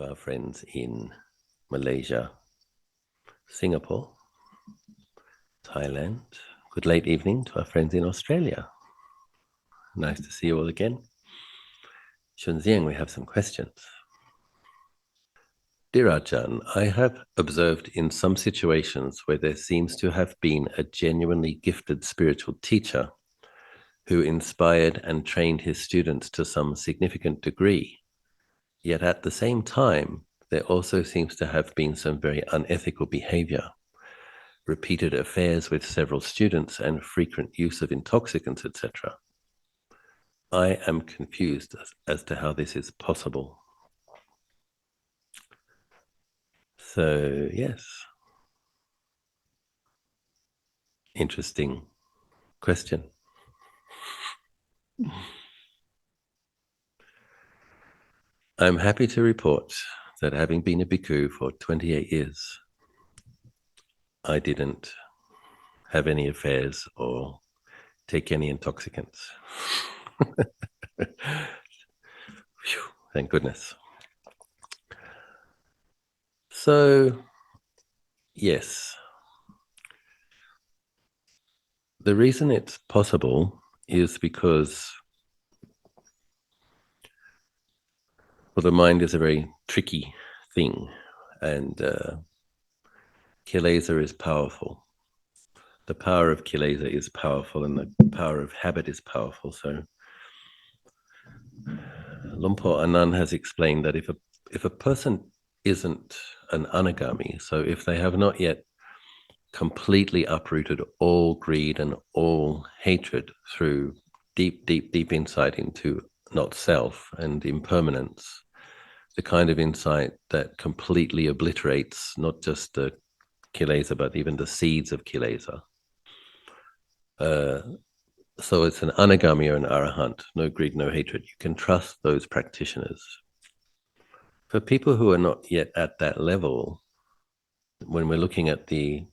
to our friends in Malaysia, Singapore, Thailand. Good late evening to our friends in Australia. Nice to see you all again. Shunziang, we have some questions. Dear Ajahn, I have observed in some situations where there seems to have been a genuinely gifted spiritual teacher who inspired and trained his students to some significant degree. Yet at the same time, there also seems to have been some very unethical behaviour, repeated affairs with several students, and frequent use of intoxicants, etc. I am confused as to how this is possible. So, yes, interesting question. I'm happy to report that having been a bhikkhu for 28 years, I didn't have any affairs or take any intoxicants. Thank goodness. So, yes, the reason it's possible is because, well, the mind is a very tricky thing, and kilesa is powerful. The power of kilesa is powerful, and the power of habit is powerful. So Lumpur Anand has explained that if a person isn't an anagami, so if they have not yet completely uprooted all greed and all hatred through deep insight into not self and impermanence, the kind of insight that completely obliterates not just the kilesa, but even the seeds of kilesa. So it's an anagami or an arahant, no greed, no hatred. You can trust those practitioners. For people who are not yet at that level, when we're looking at the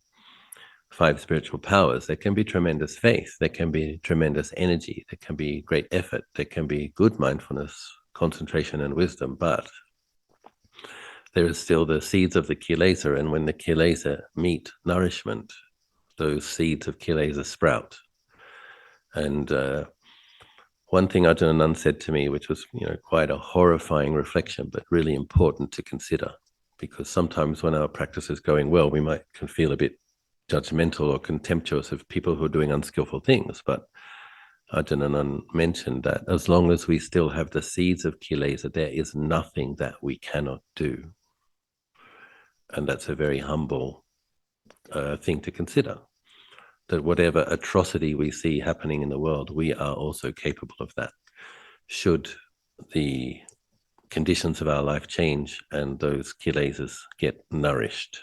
5 spiritual powers, there can be tremendous faith, there can be tremendous energy, there can be great effort, there can be good mindfulness, concentration, and wisdom, but there is still the seeds of the kilesa, and when the kilesa meet nourishment, those seeds of kilesa sprout. And one thing Ajahn said to me, which was quite a horrifying reflection, but really important to consider, because sometimes when our practice is going well, we can feel a bit judgmental or contemptuous of people who are doing unskillful things. But Ajahn mentioned that as long as we still have the seeds of kilesa, there is nothing that we cannot do. And that's a very humble thing to consider, that whatever atrocity we see happening in the world, we are also capable of that, should the conditions of our life change and those kilesas get nourished.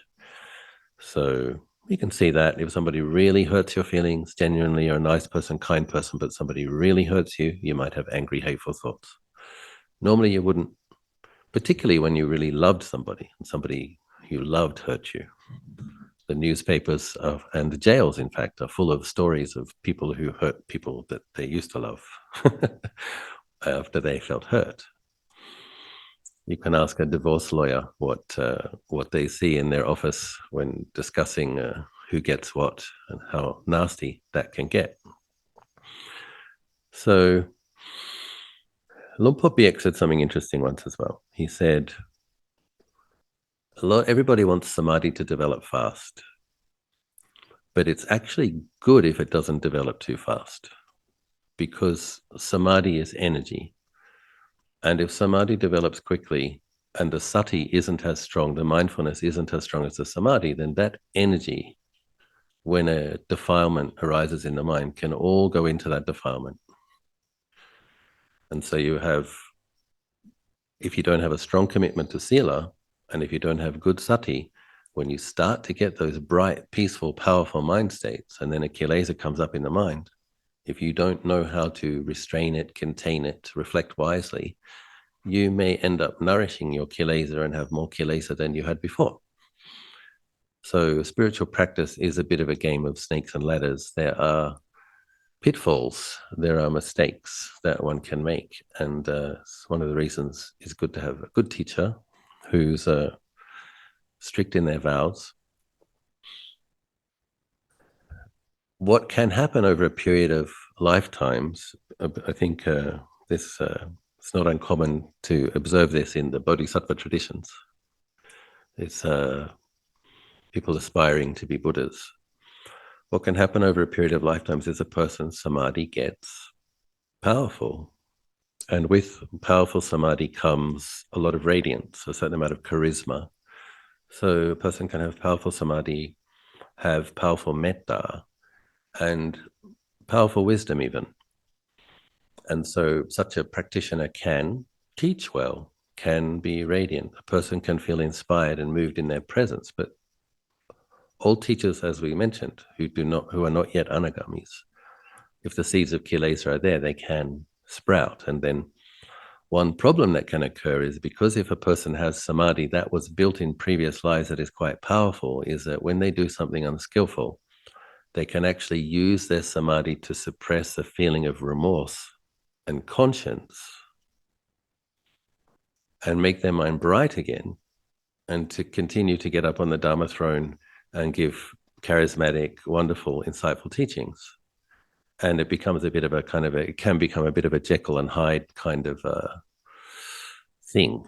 So you can see that if somebody really hurts your feelings, genuinely you're a nice person, kind person, but somebody really hurts you, you might have angry, hateful thoughts. Normally you wouldn't, particularly when you really loved somebody and somebody you loved hurt you. The newspapers and the jails, in fact, are full of stories of people who hurt people that they used to love after they felt hurt. You can ask a divorce lawyer what they see in their office when discussing who gets what and how nasty that can get. So Lumpur BX said something interesting once as well. He said, everybody wants samadhi to develop fast, but it's actually good if it doesn't develop too fast, because samadhi is energy. And if samadhi develops quickly and the sati isn't as strong, the mindfulness isn't as strong as the samadhi, then that energy, when a defilement arises in the mind, can all go into that defilement. And so you have, if you don't have a strong commitment to sila, and if you don't have good sati, when you start to get those bright, peaceful, powerful mind states, and then a kilesa comes up in the mind, if you don't know how to restrain it, contain it, reflect wisely, you may end up nourishing your kilesa and have more kilesa than you had before. So spiritual practice is a bit of a game of snakes and ladders. There are pitfalls, there are mistakes that one can make. And one of the reasons it's good to have a good teacher who's strict in their vows, what can happen over a period of lifetimes, I think this it's not uncommon to observe this in the Bodhisattva traditions. It's people aspiring to be Buddhas. What can happen over a period of lifetimes is a person's samadhi gets powerful. And with powerful samadhi comes a lot of radiance, a certain amount of charisma. So a person can have powerful samadhi, have powerful metta, and powerful wisdom even. And so such a practitioner can teach well, can be radiant. A person can feel inspired and moved in their presence. But all teachers, as we mentioned, who are not yet anagamis, if the seeds of kilesa are there, they can sprout. And then one problem that can occur is because if a person has samadhi that was built in previous lives that is quite powerful, is that when they do something unskillful, they can actually use their samadhi to suppress a feeling of remorse and conscience and make their mind bright again, and to continue to get up on the Dharma throne and give charismatic, wonderful, insightful teachings. And it becomes a bit of a kind of it can become a bit of a Jekyll and Hyde kind of thing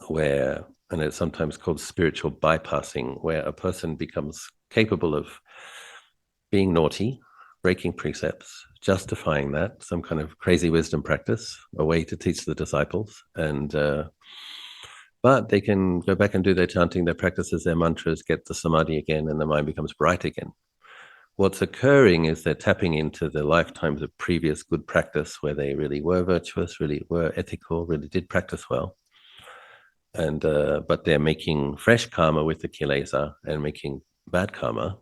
where, and it's sometimes called spiritual bypassing, where a person becomes capable of being naughty, breaking precepts, justifying that, some kind of crazy wisdom practice, a way to teach the disciples. And but they can go back and do their chanting, their practices, their mantras, get the samadhi again, and the mind becomes bright again. What's occurring is they're tapping into the lifetimes of previous good practice where they really were virtuous, really were ethical, really did practice well. And but they're making fresh karma with the kilesa and making bad karma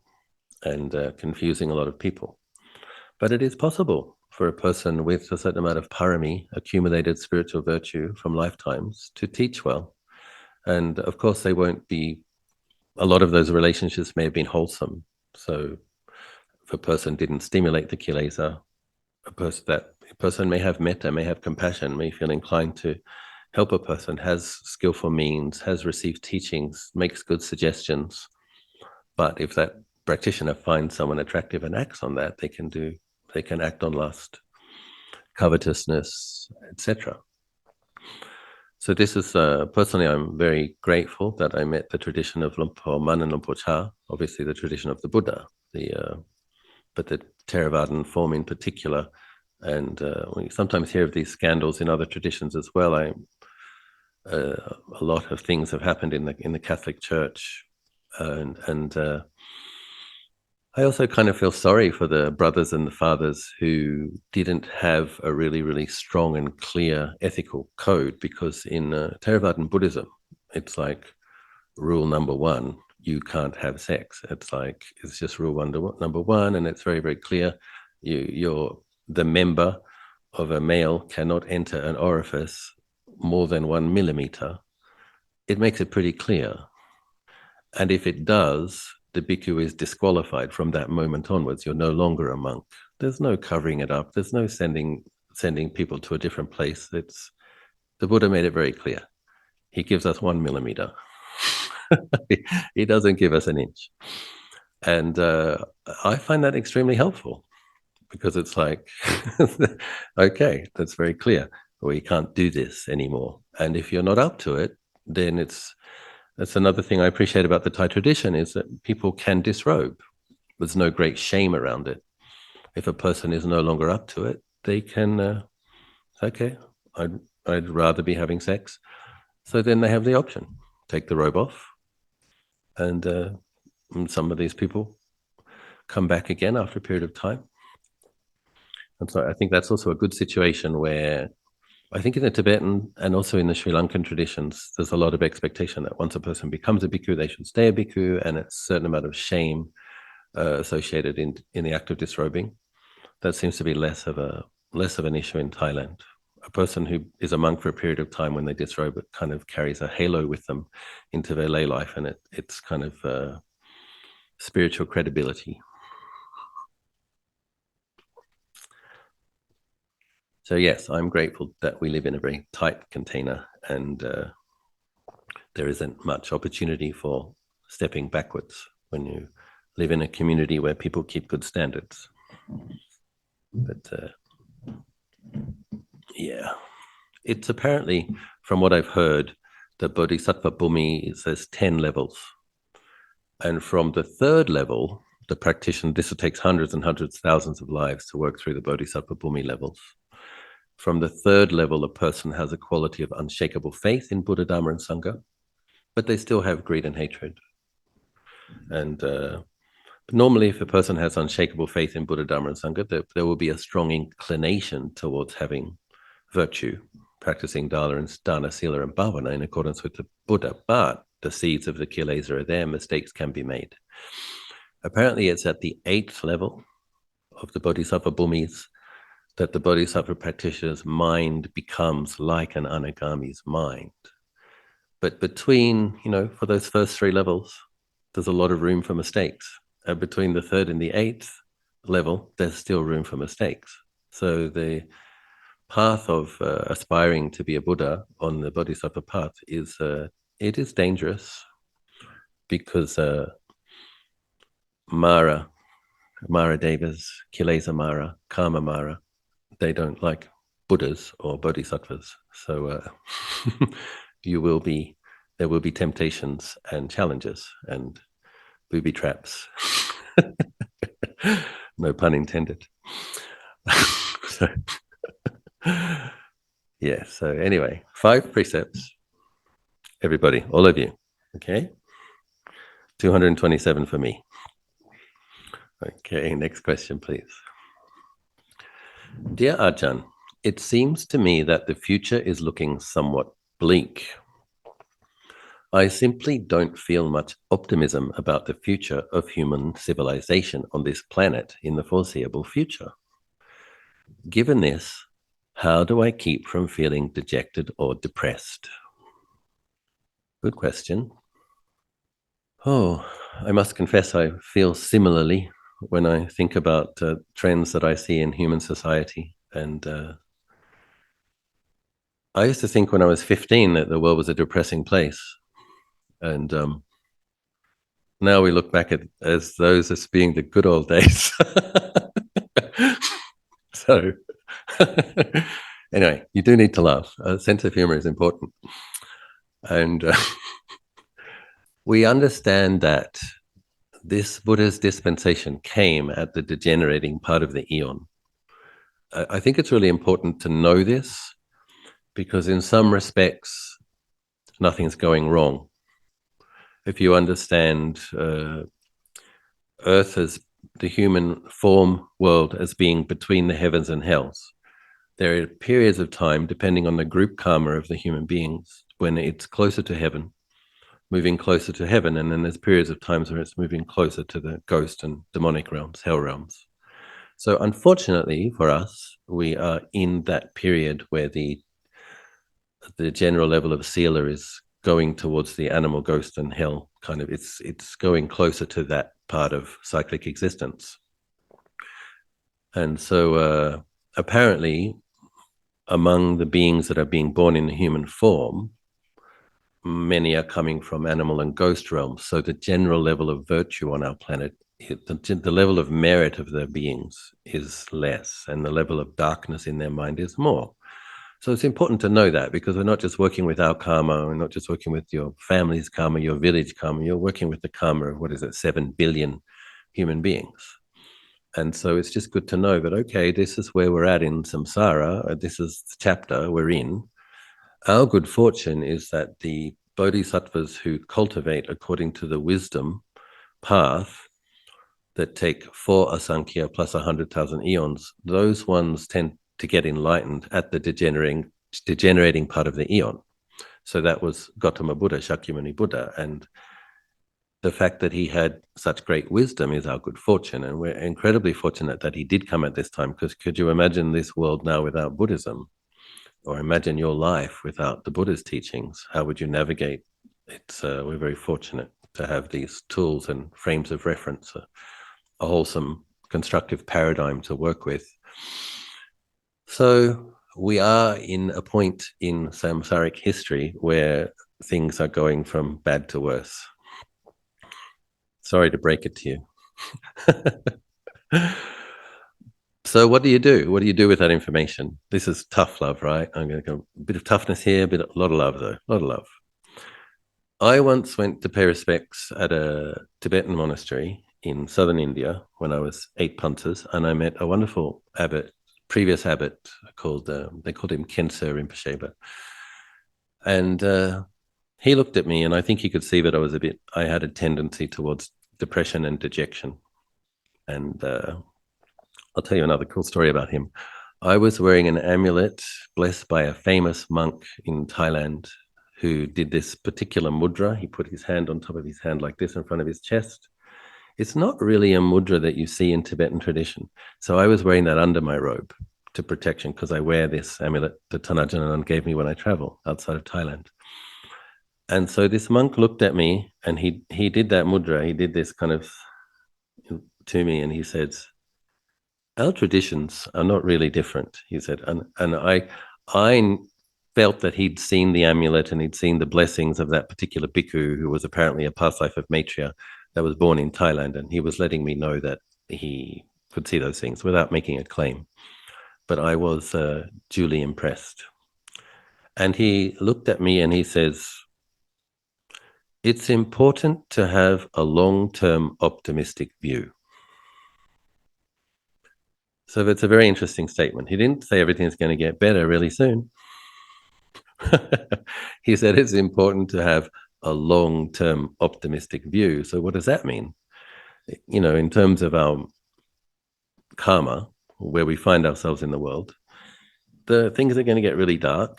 and confusing a lot of people. But it is possible for a person with a certain amount of parami, accumulated spiritual virtue from lifetimes, to teach well. And of course, they won't be, a lot of those relationships may have been wholesome. So if a person didn't stimulate the kilesa, that person may have metta, may have compassion, may feel inclined to help a person, has skillful means, has received teachings, makes good suggestions. But if that practitioner finds someone attractive and acts on that, they can act on lust, covetousness, etc. So this is, personally, I'm very grateful that I met the tradition of Lumpur Man and Lumpur Cha, obviously the tradition of the Buddha, but the Theravadan form in particular. And we sometimes hear of these scandals in other traditions as well. A lot of things have happened in the Catholic Church, and I also kind of feel sorry for the brothers and the fathers who didn't have a really, really strong and clear ethical code, because in Theravadan Buddhism, it's like rule number one, you can't have sex. It's just rule number one, and it's very, very clear. You're the member of a male cannot enter an orifice more than 1 millimeter. It makes it pretty clear. And if it does, the bhikkhu is disqualified from that moment onwards. You're no longer a monk. There's no covering it up. There's no sending people to a different place. The Buddha made it very clear. He gives us 1 millimeter. He doesn't give us an inch. And I find that extremely helpful, because it's like, okay, that's very clear. We can't do this anymore. And if you're not up to it, then that's another thing I appreciate about the Thai tradition, is that people can disrobe. There's no great shame around it. If a person is no longer up to it, they can, okay, I'd rather be having sex. So then they have the option, take the robe off. And some of these people come back again after a period of time. And so I think that's also a good situation where I think in the Tibetan and also in the Sri Lankan traditions, there's a lot of expectation that once a person becomes a bhikkhu, they should stay a bhikkhu, and it's a certain amount of shame associated in the act of disrobing. That seems to be less of an issue in Thailand. A person who is a monk for a period of time, when they disrobe, it kind of carries a halo with them into their lay life, and it's kind of spiritual credibility. So yes, I'm grateful that we live in a very tight container, and there isn't much opportunity for stepping backwards when you live in a community where people keep good standards. But yeah, it's apparently, from what I've heard, the Bodhisattva Bhumi says 10 levels. And from the third level, the practitioner, this takes hundreds and hundreds, thousands of lives to work through the Bodhisattva Bhumi levels. From the third level, a person has a quality of unshakable faith in Buddha, Dharma, and Sangha, but they still have greed and hatred. And normally, if a person has unshakable faith in Buddha, Dharma, and Sangha, there will be a strong inclination towards having virtue, practicing dana, sila, and bhavana in accordance with the Buddha. But the seeds of the kilesa are there, mistakes can be made. Apparently, it's at the 8th level of the Bodhisattva Bhumis that the Bodhisattva practitioner's mind becomes like an anagami's mind. But between, for those first 3 levels, there's a lot of room for mistakes. And between the 3rd and the 8th level, there's still room for mistakes. So the path of aspiring to be a Buddha on the Bodhisattva path is dangerous, because Mara Devas, Kilesa Mara, Karma Mara, they don't like Buddhas or Bodhisattvas. So there will be temptations and challenges and booby traps. No pun intended. So, yeah, so anyway, 5 precepts. Everybody, all of you, okay? 227 for me. Okay, next question, please. Dear Ajahn, it seems to me that the future is looking somewhat bleak. I simply don't feel much optimism about the future of human civilization on this planet in the foreseeable future. Given this, how do I keep from feeling dejected or depressed? Good question. Oh, I must confess I feel similarly when I think about trends that I see in human society. And I used to think when I was 15 that the world was a depressing place. And now we look back at as those as being the good old days. So anyway, you do need to laugh. A sense of humor is important. And we understand that this Buddha's dispensation came at the degenerating part of the eon. I think it's really important to know this, because in some respects, nothing's going wrong. If you understand Earth as the human form world as being between the heavens and hells, there are periods of time, depending on the group karma of the human beings, when it's closer to heaven, moving closer to heaven, and then there's periods of times where it's moving closer to the ghost and demonic realms, hell realms. So unfortunately for us, we are in that period where the general level of sila is going towards the animal, ghost, and hell kind of. It's going closer to that part of cyclic existence. And so apparently among the beings that are being born in the human form, many are coming from animal and ghost realms. So the general level of virtue on our planet, the level of merit of their beings is less, and the level of darkness in their mind is more. So it's important to know that, because we're not just working with our karma, we're not just working with your family's karma, your village karma, you're working with the karma of, 7 billion human beings. And so it's just good to know that, okay, this is where we're at in samsara, this is the chapter we're in. Our good fortune is that the bodhisattvas who cultivate according to the wisdom path that take 4 asankhya plus 100,000 eons, those ones tend to get enlightened at the degenerating part of the eon. So that was Gautama Buddha, Shakyamuni Buddha. And the fact that he had such great wisdom is our good fortune. And we're incredibly fortunate that he did come at this time, because could you imagine this world now without Buddhism? Or imagine your life without the Buddha's teachings? How would you navigate? We're very fortunate to have these tools and frames of reference, a wholesome, constructive paradigm to work with. So we are in a point in samsaric history where things are going from bad to worse. Sorry to break it to you. So what do you do? What do you do with that information? This is tough love, right? I'm going to go a bit of toughness here, a lot of love though, a lot of love. I once went to pay respects at a Tibetan monastery in southern India when I was 8 punters, and I met a wonderful abbot, previous abbot called, they called him Khensa Rinpoche, and he looked at me, and I think he could see that I had a tendency towards depression and dejection. And I'll tell you another cool story about him. I was wearing an amulet blessed by a famous monk in Thailand who did this particular mudra. He put his hand on top of his hand like this in front of his chest. It's not really a mudra that you see in Tibetan tradition. So I was wearing that under my robe to protection because I wear this amulet that Tanajanan gave me when I travel outside of Thailand. And so this monk looked at me and he did that mudra. He did this kind of to me and he said, our traditions are not really different, he said. And I felt that he'd seen the amulet and he'd seen the blessings of that particular bhikkhu who was apparently a past life of Maitreya that was born in Thailand. And he was letting me know that he could see those things without making a claim. But I was duly impressed. And he looked at me and he says, it's important to have a long-term optimistic view. So that's a very interesting statement. He didn't say everything's going to get better really soon. He said it's important to have a long-term optimistic view. So what does that mean? You know, in terms of our karma, where we find ourselves in the world, the things are going to get really dark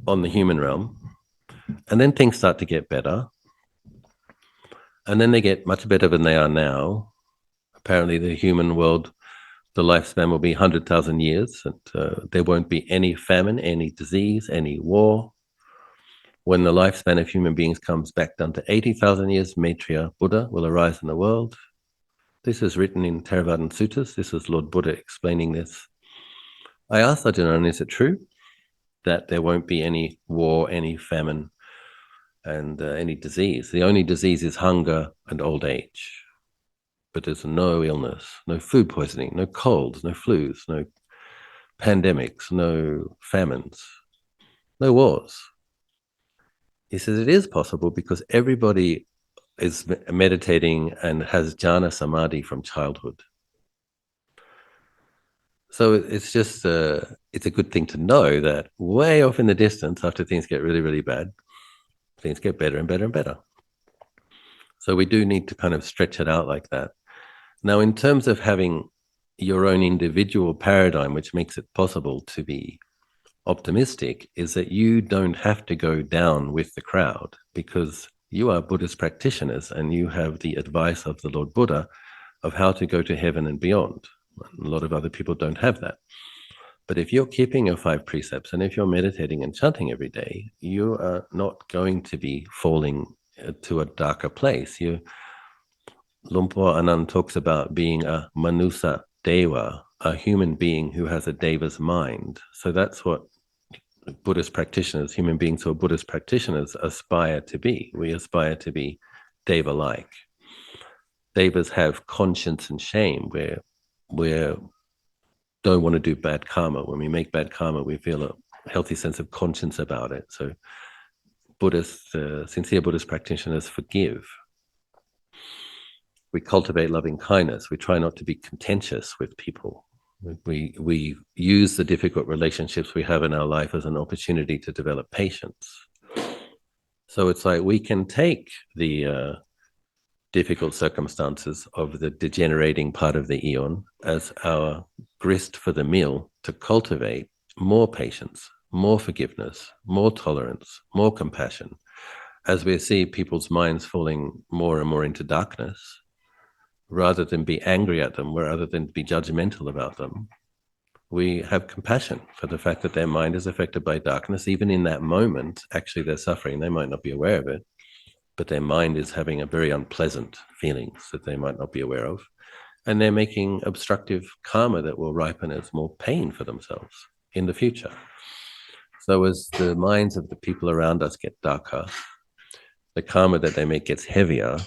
on the human realm, and then things start to get better, and then they get much better than they are now. Apparently the human world, the lifespan will be 100,000 years, and there won't be any famine, any disease, any war. When the lifespan of human beings comes back down to 80,000 years, Maitreya Buddha will arise in the world. This is written in Theravadan Suttas. This is Lord Buddha explaining this. I asked Ajahn, is it true that there won't be any war, any famine, and any disease? The only disease is hunger and old age. But there's no illness, no food poisoning, no colds, no flus, no pandemics, no famines, no wars. He says it is possible because everybody is meditating and has jhana samadhi from childhood. So it's just, it's a good thing to know that way off in the distance, after things get really, really bad, things get better and better and better. So we do need to kind of stretch it out like that. Now, in terms of having your own individual paradigm, which makes it possible to be optimistic, is that you don't have to go down with the crowd because you are Buddhist practitioners and you have the advice of the Lord Buddha of how to go to heaven and beyond. A lot of other people don't have that. But if you're keeping your 5 precepts and if you're meditating and chanting every day, you are not going to be falling to a darker place. Lumpur Anand talks about being a manusa deva, a human being who has a deva's mind. So that's what Buddhist practitioners, human beings who are Buddhist practitioners, aspire to be. We aspire to be deva-like. Devas have conscience and shame, where we don't want to do bad karma. When we make bad karma, we feel a healthy sense of conscience about it. So Buddhists, sincere Buddhist practitioners forgive. We cultivate loving kindness. We try not to be contentious with people. We use the difficult relationships we have in our life as an opportunity to develop patience. So it's like we can take the difficult circumstances of the degenerating part of the eon as our grist for the mill to cultivate more patience, more forgiveness, more tolerance, more compassion. As we see people's minds falling more and more into darkness, rather than be angry at them, rather than be judgmental about them, we have compassion for the fact that their mind is affected by darkness. Even in that moment, actually they're suffering. They might not be aware of it, but their mind is having a very unpleasant feelings that they might not be aware of. And they're making obstructive karma that will ripen as more pain for themselves in the future. So as the minds of the people around us get darker, the karma that they make gets heavier.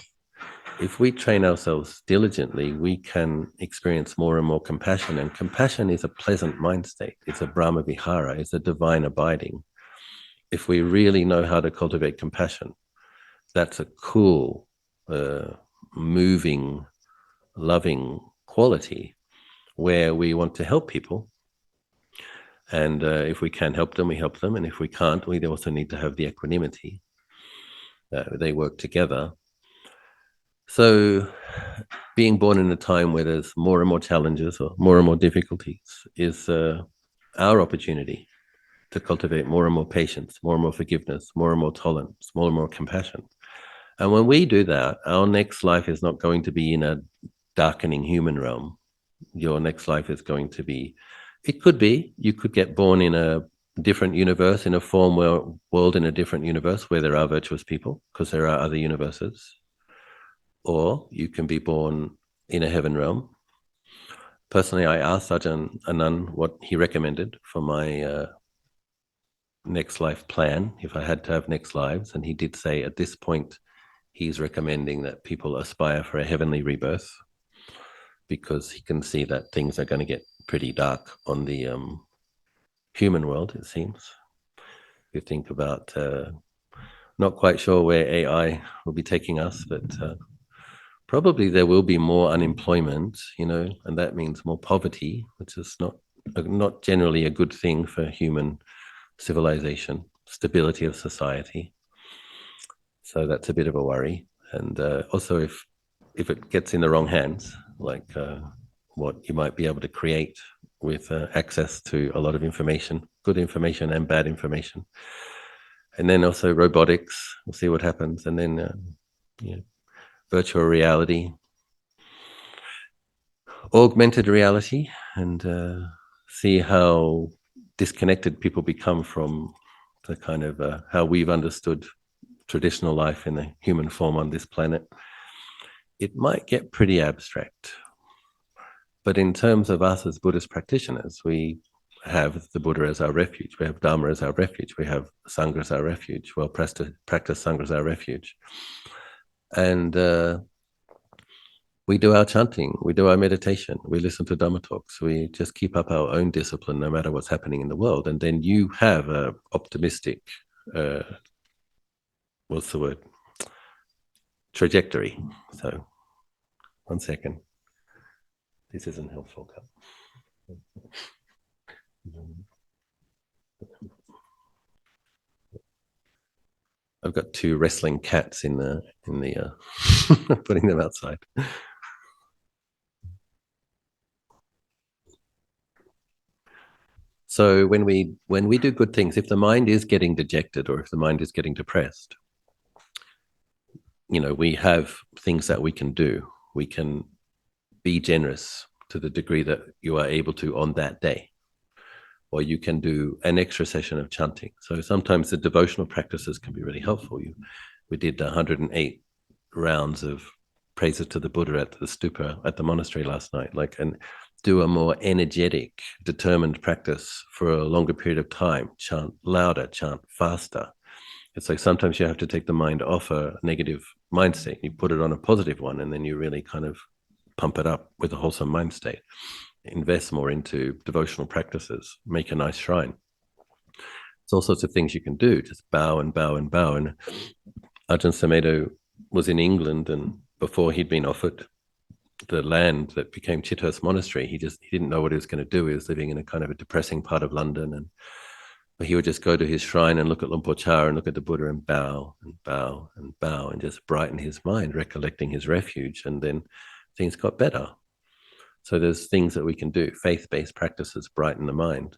If we train ourselves diligently, we can experience more and more compassion. And compassion is a pleasant mind state. It's a Brahma Vihara. It's a divine abiding. If we really know how to cultivate compassion, that's a cool, moving, loving quality where we want to help people. And if we can help them, we help them. And if we can't, we also need to have the equanimity. They work together. So being born in a time where there's more and more challenges or more and more difficulties is our opportunity to cultivate more and more patience, more and more forgiveness, more and more tolerance, more and more compassion. And when we do that, our next life is not going to be in a darkening human realm. Your next life is going to be, it could be, you could get born in a different universe, in a world in a different universe where there are virtuous people, because there are other universes. Or you can be born in a heaven realm. Personally, I asked Ajahn Anan what he recommended for my next life plan, if I had to have next lives. And he did say at this point, he's recommending that people aspire for a heavenly rebirth, because he can see that things are going to get pretty dark on the human world, it seems. If you think about, not quite sure where AI will be taking us, but probably there will be more unemployment, and that means more poverty, which is not generally a good thing for human civilization, stability of society. So that's a bit of a worry. And also if it gets in the wrong hands, like what you might be able to create with access to a lot of information, good information and bad information. And then also robotics, we'll see what happens. And then virtual reality, augmented reality, and see how disconnected people become from the kind of how we've understood traditional life in the human form on this planet. It might get pretty abstract. But in terms of us as Buddhist practitioners, we have the Buddha as our refuge. We have Dharma as our refuge. We have Sangha as our refuge. Well, practice Sangha as our refuge. And we do our chanting, we do our meditation, we listen to Dhamma talks, we just keep up our own discipline no matter what's happening in the world. And then you have a optimistic, what's the word? Trajectory. So, 1 second. This isn't helpful. I've got 2 wrestling cats in the putting them outside. So when we do good things, if the mind is getting dejected or if the mind is getting depressed, we have things that we can do. We can be generous to the degree that you are able to on that day. Or you can do an extra session of chanting. So sometimes the devotional practices can be really helpful. We did 108 rounds of praises to the Buddha at the stupa at the monastery last night, and do a more energetic, determined practice for a longer period of time, chant louder, chant faster. It's like sometimes you have to take the mind off a negative mind state. You put it on a positive one, and then you really kind of pump it up with a wholesome mind state. Invest more into devotional practices, make a nice shrine. There's all sorts of things you can do, just bow and bow and bow. And Ajahn Sumedho was in England, and before he'd been offered the land that became Chithurst Monastery, he didn't know what he was going to do. He was living in a kind of a depressing part of London, and he would just go to his shrine and look at Luang Por Chah and look at the Buddha and bow and bow and bow and just brighten his mind, recollecting his refuge, and then things got better. So there's things that we can do. Faith-based practices brighten the mind.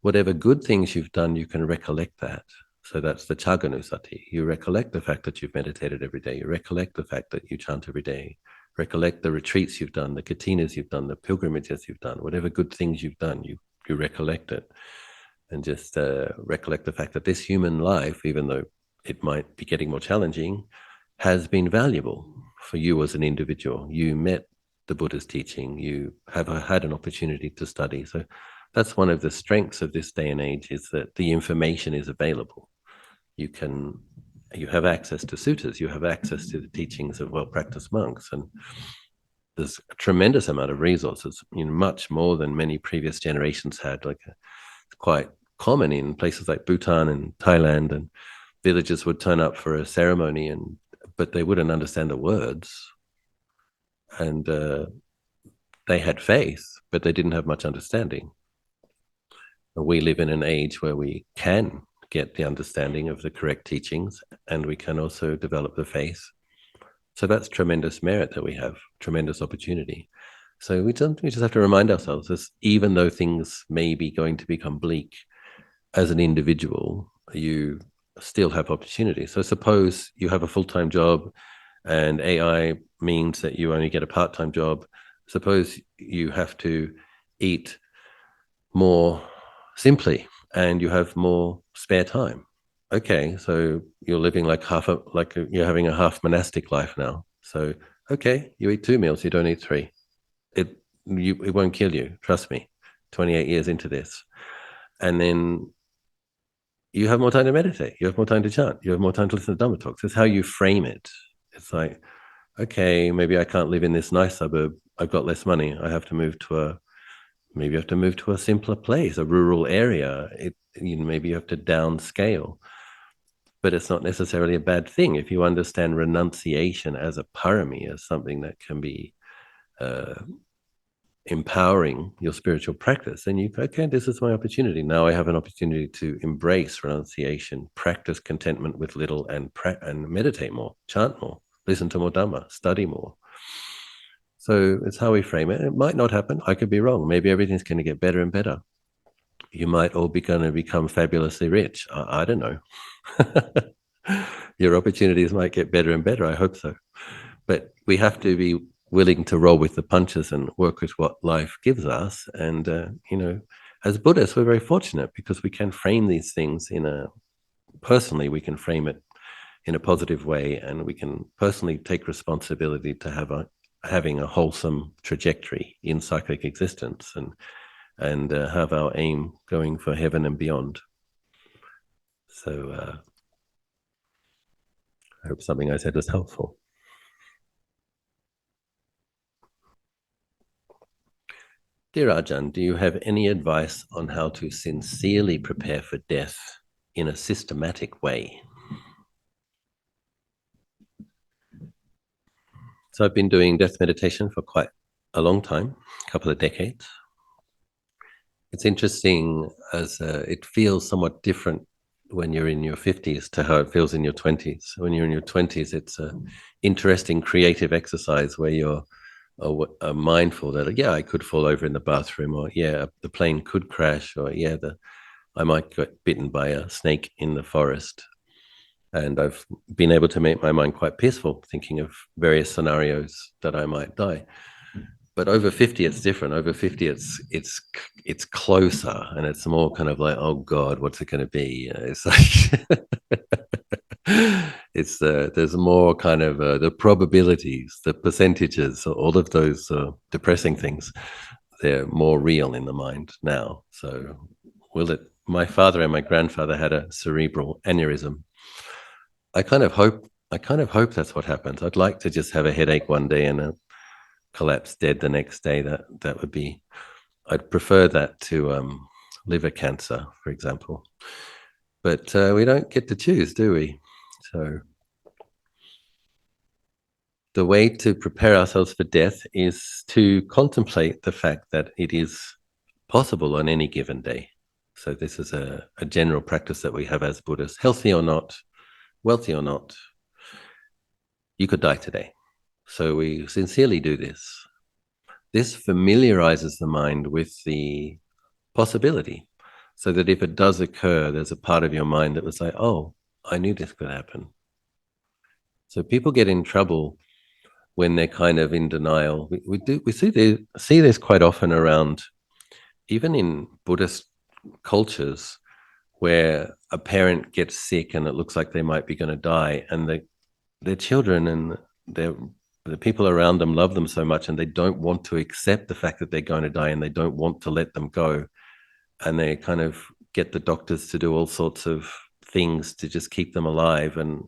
Whatever good things you've done, you can recollect that. So that's the Chaganusati. You recollect the fact that you've meditated every day. You recollect the fact that you chant every day. Recollect the retreats you've done, the katinas you've done, the pilgrimages you've done. Whatever good things you've done, you recollect it. And just recollect the fact that this human life, even though it might be getting more challenging, has been valuable for you as an individual. You met the Buddha's teaching, you have had an opportunity to study. So that's one of the strengths of this day and age, is that the information is available. You have access to suttas, you have access to the teachings of well-practiced monks, and there's a tremendous amount of resources, much more than many previous generations had. It's quite common in places like Bhutan and Thailand, and villagers would turn up for a ceremony, but they wouldn't understand the words, and they had faith, but they didn't have much understanding. We live in an age where we can get the understanding of the correct teachings, and we can also develop the faith. So that's tremendous merit that we have, tremendous opportunity. So we just have to remind ourselves that even though things may be going to become bleak, as an individual, you still have opportunity. So suppose you have a full-time job and AI means that you only get a part-time job. Suppose you have to eat more simply and you have more spare time. Okay, so you're living you're having a half monastic life now. So okay, you eat 2 meals, you don't eat 3. It won't kill you, trust me. 28 years into this, and then you have more time to meditate, you have more time to chant, you have more time to listen to Dhamma talks. It's how you frame it. It's like, okay, maybe I can't live in this nice suburb. I've got less money. I have to move to maybe you have to move to a simpler place, a rural area. Maybe you have to downscale. But it's not necessarily a bad thing if you understand renunciation as a parami, as something that can be empowering your spiritual practice. Then okay, this is my opportunity. Now I have an opportunity to embrace renunciation, practice contentment with little, and meditate more, chant more, listen to more Dhamma, study more. So it's how we frame it. It might not happen. I could be wrong. Maybe everything's going to get better and better. You might all be going to become fabulously rich. I don't know. Your opportunities might get better and better. I hope so. But we have to be willing to roll with the punches and work with what life gives us. And, as Buddhists, we're very fortunate because we can frame these things personally, we can frame it in a positive way, and we can personally take responsibility to having a wholesome trajectory in cyclic existence, and have our aim going for heaven and beyond. So I hope something I said was helpful. Dear Ajahn, do you have any advice on how to sincerely prepare for death in a systematic way? So I've been doing death meditation for quite a long time, a couple of decades. It's interesting as it feels somewhat different when you're in your 50s to how it feels in your 20s. When you're in your 20s, it's an interesting creative exercise where you're mindful that, yeah, I could fall over in the bathroom, or yeah, the plane could crash, or yeah, I might get bitten by a snake in the forest. And I've been able to make my mind quite peaceful, thinking of various scenarios that I might die. But over 50, it's different. Over 50, it's closer, and it's more kind of like, oh God, what's it going to be? It's like there's more kind of the probabilities, the percentages, all of those depressing things. They're more real in the mind now. So my father and my grandfather had a cerebral aneurysm. I kind of hope that's what happens. I'd like to just have a headache one day and collapse dead the next day. That would be, I'd prefer that to liver cancer, for example. But we don't get to choose, do we? So the way to prepare ourselves for death is to contemplate the fact that it is possible on any given day. So this is a general practice that we have as Buddhists. Healthy or not, wealthy or not, you could die today. So we sincerely do this. This familiarizes the mind with the possibility, so that if it does occur, there's a part of your mind that was like, oh, I knew this could happen. So people get in trouble when they're kind of in denial. We see this quite often around, even in Buddhist cultures, where a parent gets sick and it looks like they might be going to die, and their children and the people around them love them so much, and they don't want to accept the fact that they're going to die, and they don't want to let them go. and they kind of get the doctors to do all sorts of things to just keep them alive. And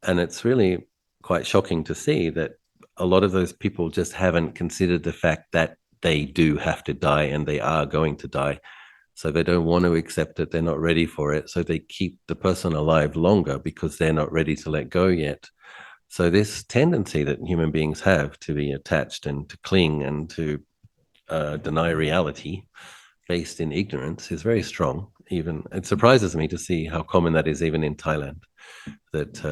it's really quite shocking to see that a lot of those people just haven't considered the fact that they do have to die and they are going to die. So they don't want to accept it. They're not ready for it. So they keep the person alive longer because they're not ready to let go yet. So this tendency that human beings have to be attached and to cling and to deny reality based in ignorance is very strong. Even it surprises me to see how common that is even in Thailand, that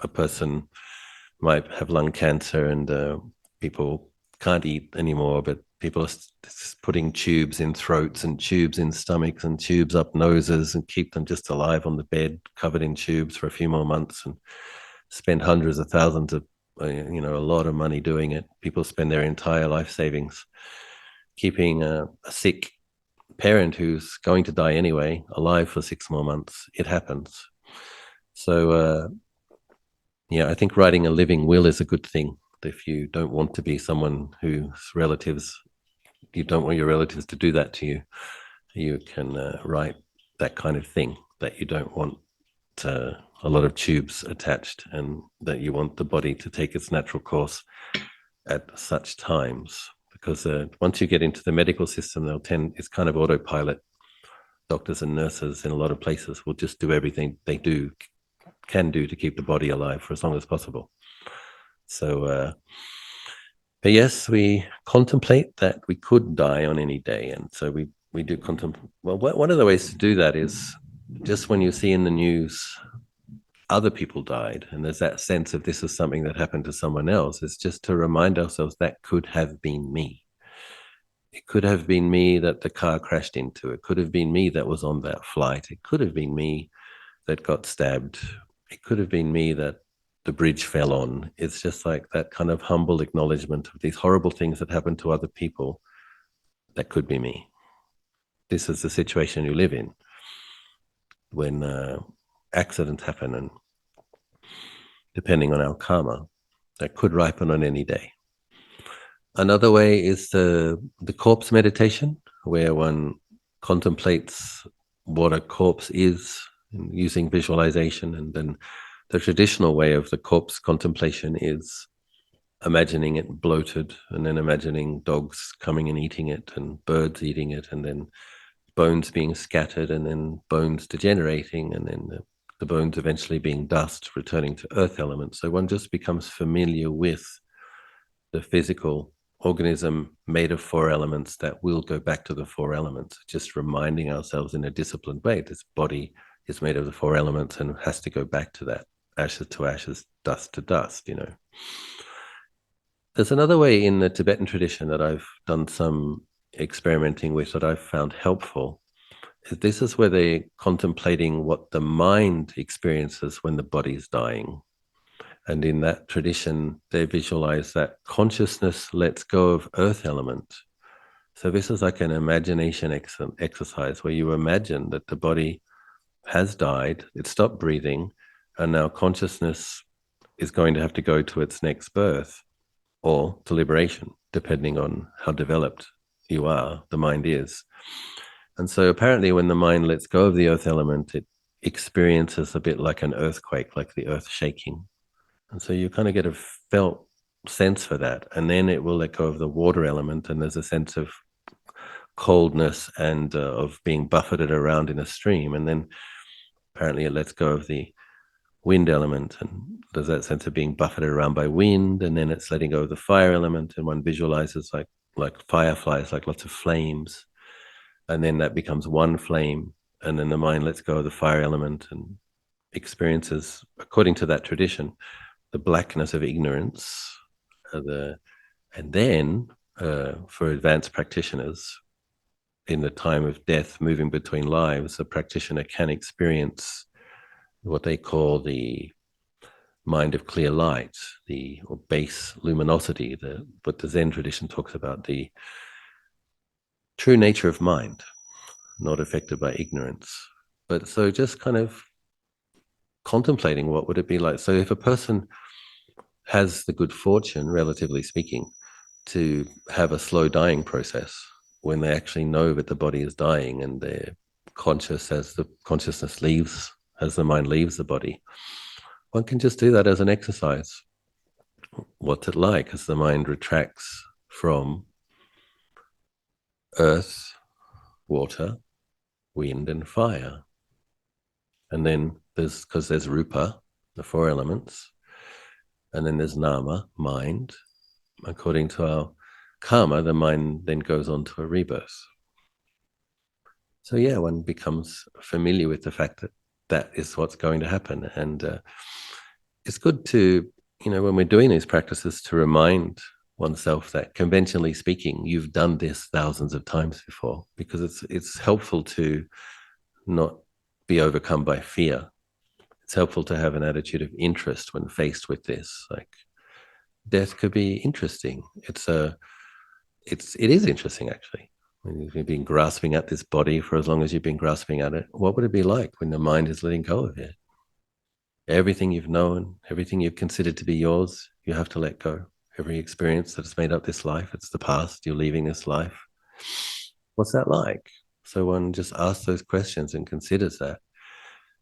a person might have lung cancer and people can't eat anymore, but people are putting tubes in throats and tubes in stomachs and tubes up noses and keep them just alive on the bed covered in tubes for a few more months and spend hundreds of thousands of a lot of money doing it. People spend their entire life savings keeping a sick parent who's going to die anyway alive for 6 more months. It happens. So I think writing a living will is a good thing. If you don't want to be someone whose relatives, you don't want your relatives to do that to you, you can write that kind of thing, that you don't want a lot of tubes attached and that you want the body to take its natural course at such times. Because once you get into the medical system, it's kind of autopilot. Doctors and nurses in a lot of places will just do everything they can do to keep the body alive for as long as possible. So, but yes, we contemplate that we could die on any day. And so we do contemplate. Well, one of the ways to do that is just when you see in the news other people died, and there's that sense of this is something that happened to someone else, it's just to remind ourselves that could have been me. It could have been me that the car crashed into. It could have been me that was on that flight. It could have been me that got stabbed. It could have been me that the bridge fell on. It's just like that kind of humble acknowledgement of these horrible things that happen to other people. That could be me. This is the situation you live in when accidents happen, and depending on our karma, that could ripen on any day. Another way is the corpse meditation, where one contemplates what a corpse is using visualization. And then the traditional way of the corpse contemplation is imagining it bloated, and then imagining dogs coming and eating it and birds eating it, and then bones being scattered, and then bones degenerating, and then the bones eventually being dust, returning to earth elements. So one just becomes familiar with the physical organism made of 4 elements that will go back to the 4 elements, just reminding ourselves in a disciplined way, this body is made of the 4 elements and has to go back to that, ashes to ashes, dust to dust. There's another way in the Tibetan tradition that I've done some experimenting with that I've found helpful. This is where they're contemplating what the mind experiences when the body's dying. And in that tradition, they visualize that consciousness lets go of earth element. So this is like an imagination exercise where you imagine that the body has died, it stopped breathing, and now consciousness is going to have to go to its next birth or to liberation, depending on how developed you are, the mind is. And so apparently when the mind lets go of the earth element, it experiences a bit like an earthquake, like the earth shaking. And so you kind of get a felt sense for that. And then it will let go of the water element, and there's a sense of coldness and of being buffeted around in a stream. And then apparently it lets go of the wind element, and there's that sense of being buffeted around by wind. And then it's letting go of the fire element, and one visualizes like fireflies, like lots of flames. And then that becomes one flame. And then the mind lets go of the fire element and experiences, according to that tradition, the blackness of ignorance. And then for advanced practitioners, in the time of death, moving between lives, a practitioner can experience what they call the mind of clear light, or base luminosity, what the Zen tradition talks about, the true nature of mind, not affected by ignorance. But so just kind of contemplating what would it be like. So if a person has the good fortune, relatively speaking, to have a slow dying process, when they actually know that the body is dying and they're conscious as the consciousness leaves, as the mind leaves the body. One can just do that as an exercise. What's it like as the mind retracts from earth, water, wind, and fire? And then because there's rupa, the four elements, and then there's nama, mind. According to our karma, the mind then goes on to a rebirth. So yeah, one becomes familiar with the fact that that is what's going to happen. And it's good to, when we're doing these practices, to remind oneself that conventionally speaking, you've done this thousands of times before, because it's helpful to not be overcome by fear. It's helpful to have an attitude of interest when faced with this. Like, death could be interesting. It is interesting, actually. When you've been grasping at this body for as long as you've been grasping at it, what would it be like when the mind is letting go of it? Everything you've known, everything you've considered to be yours, you have to let go. Every experience that's made up this life, it's the past, you're leaving this life. What's that like? So one just asks those questions and considers that.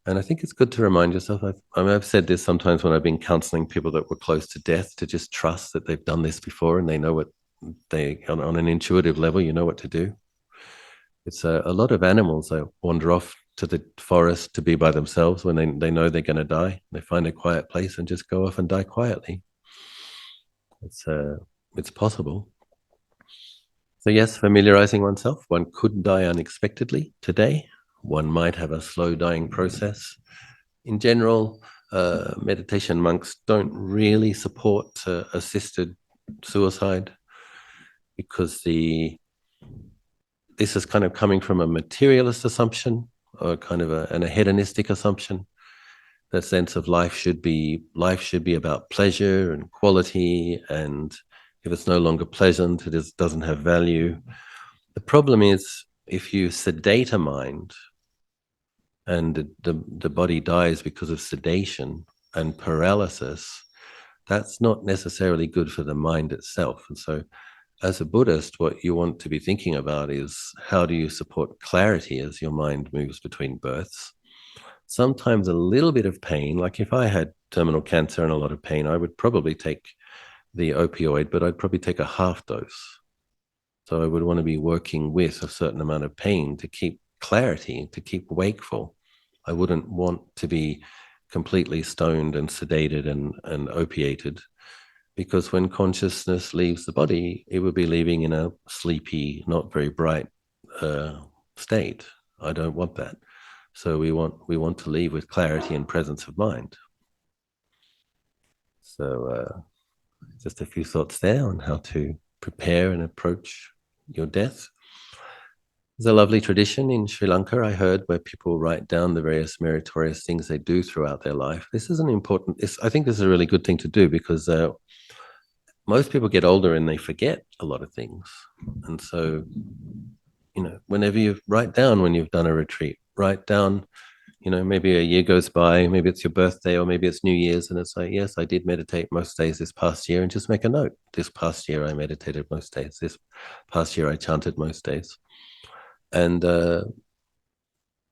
And I think it's good to remind yourself. I've said this sometimes when I've been counseling people that were close to death, to just trust that they've done this before and they know what on an intuitive level, you know what to do. It's a lot of animals that wander off to the forest to be by themselves when they know they're going to die. They find a quiet place and just go off and die quietly. It's possible. So yes, familiarizing oneself. One could die unexpectedly today. One might have a slow dying process. In general, meditation monks don't really support assisted suicide, because this is kind of coming from a materialist assumption, or kind of and a hedonistic assumption. That sense of life should be about pleasure and quality, and if it's no longer pleasant, doesn't have value. The problem is, if you sedate a mind and the body dies because of sedation and paralysis, that's not necessarily good for the mind itself. And so as a Buddhist, what you want to be thinking about is, how do you support clarity as your mind moves between births? Sometimes a little bit of pain, like if I had terminal cancer and a lot of pain, I would probably take the opioid, but I'd probably take a half dose. So I would want to be working with a certain amount of pain to keep clarity, to keep wakeful. I wouldn't want to be completely stoned and sedated and opiated, because when consciousness leaves the body, it would be leaving in a sleepy, not very bright state. I don't want that. So we want to leave with clarity and presence of mind. So just a few thoughts there on how to prepare and approach your death. There's a lovely tradition in Sri Lanka, I heard, where people write down the various meritorious things they do throughout their life. This is I think this is a really good thing to do, because most people get older and they forget a lot of things. And so, whenever you write down when you've done a retreat, write down, maybe a year goes by, maybe it's your birthday or maybe it's New Year's, and it's like, yes, I did meditate most days this past year, and just make a note. This past year I meditated most days. This past year I chanted most days. And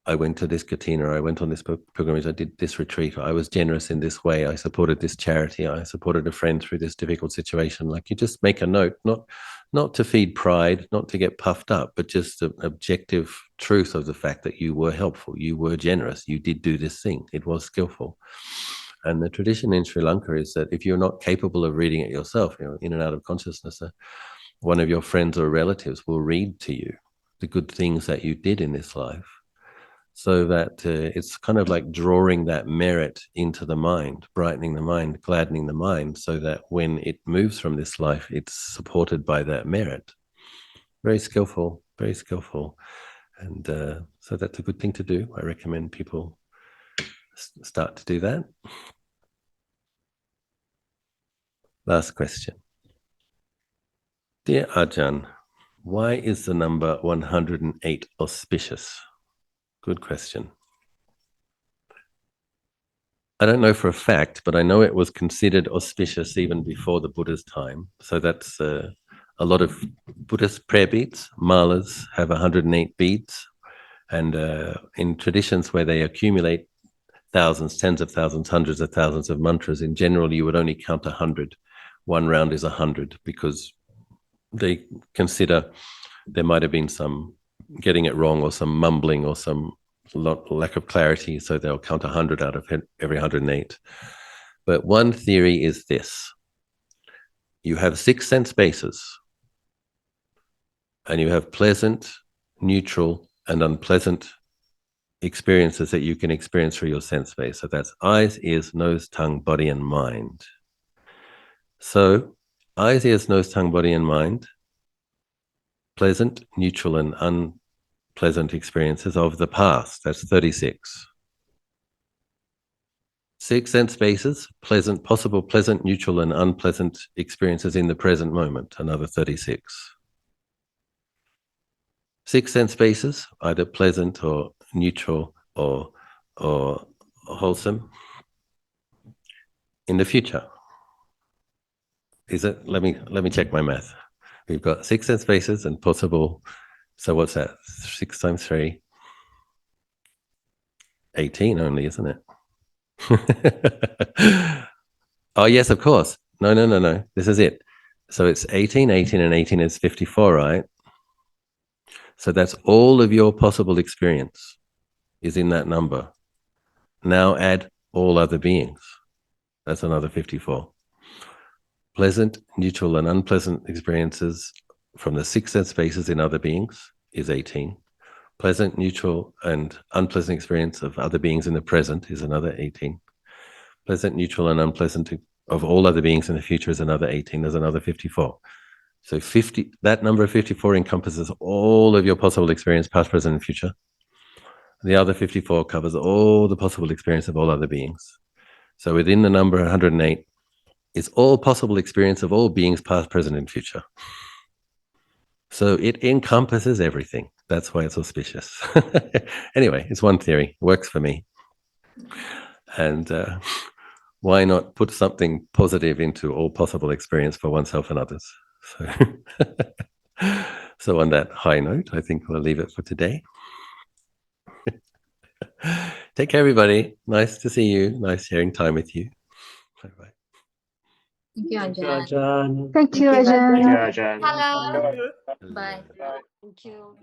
I went to this katina, I went on this pilgrimage, I did this retreat, I was generous in this way, I supported this charity, I supported a friend through this difficult situation. Like, you just make a note, not to feed pride, not to get puffed up, but just an objective truth of the fact that you were helpful, you were generous, you did do this thing, it was skillful. And the tradition in Sri Lanka is that if you're not capable of reading it yourself, in and out of consciousness, one of your friends or relatives will read to you the good things that you did in this life, so that it's kind of like drawing that merit into the mind, brightening the mind, gladdening the mind, so that when it moves from this life, it's supported by that merit. Very skillful, very skillful. And so that's a good thing to do. I recommend people start to do that. Last question. Dear Ajahn, why is the number 108 auspicious? Good question. I don't know for a fact, but I know it was considered auspicious even before the Buddha's time. So that's a lot of Buddhist prayer beads, malas, have 108 beads. And in traditions where they accumulate thousands, tens of thousands, hundreds of thousands of mantras, in general, you would only count 100. One round is 100 because they consider there might have been some getting it wrong or some mumbling or some lack of clarity. So they'll count 100 out of every 108. But one theory is this. You have 6 sense bases, and you have pleasant, neutral, and unpleasant experiences that you can experience through your sense base. So that's eyes, ears, nose, tongue, body, and mind. So eyes, ears, nose, tongue, body, and mind, pleasant, neutral, and unpleasant experiences of the past. That's 36. 6 sense bases, pleasant, possible pleasant, neutral, and unpleasant experiences in the present moment, another 36. 6 sense bases, either pleasant or neutral or wholesome, in the future. Is it? Let me check my math. We've got 6 sense bases and possible. So what's that? 6 times 3. 18 only, isn't it? Oh, yes, of course. No. This is it. So it's 18, and 18 is 54, right? So that's all of your possible experience is in that number. Now add all other beings. That's another 54. Pleasant, neutral, and unpleasant experiences from the 6 sense bases in other beings is 18. Pleasant, neutral, and unpleasant experience of other beings in the present is another 18. Pleasant, neutral, and unpleasant of all other beings in the future is another 18. There's another 54. So 50. That number of 54 encompasses all of your possible experience, past, present, and future. The other 54 covers all the possible experience of all other beings. So within the number 108 is all possible experience of all beings, past, present, and future. So it encompasses everything. That's why it's auspicious. Anyway, it's one theory. It works for me. And why not put something positive into all possible experience for oneself and others? So on that high note, I think we'll leave it for today. Take care, everybody. Nice to see you. Nice sharing time with you. Bye-bye. Thank you, Thank you, Ajahn. Ajahn. Thank you, Ajahn. Thank you, Ajahn. Hello. Hello. Bye. Thank you.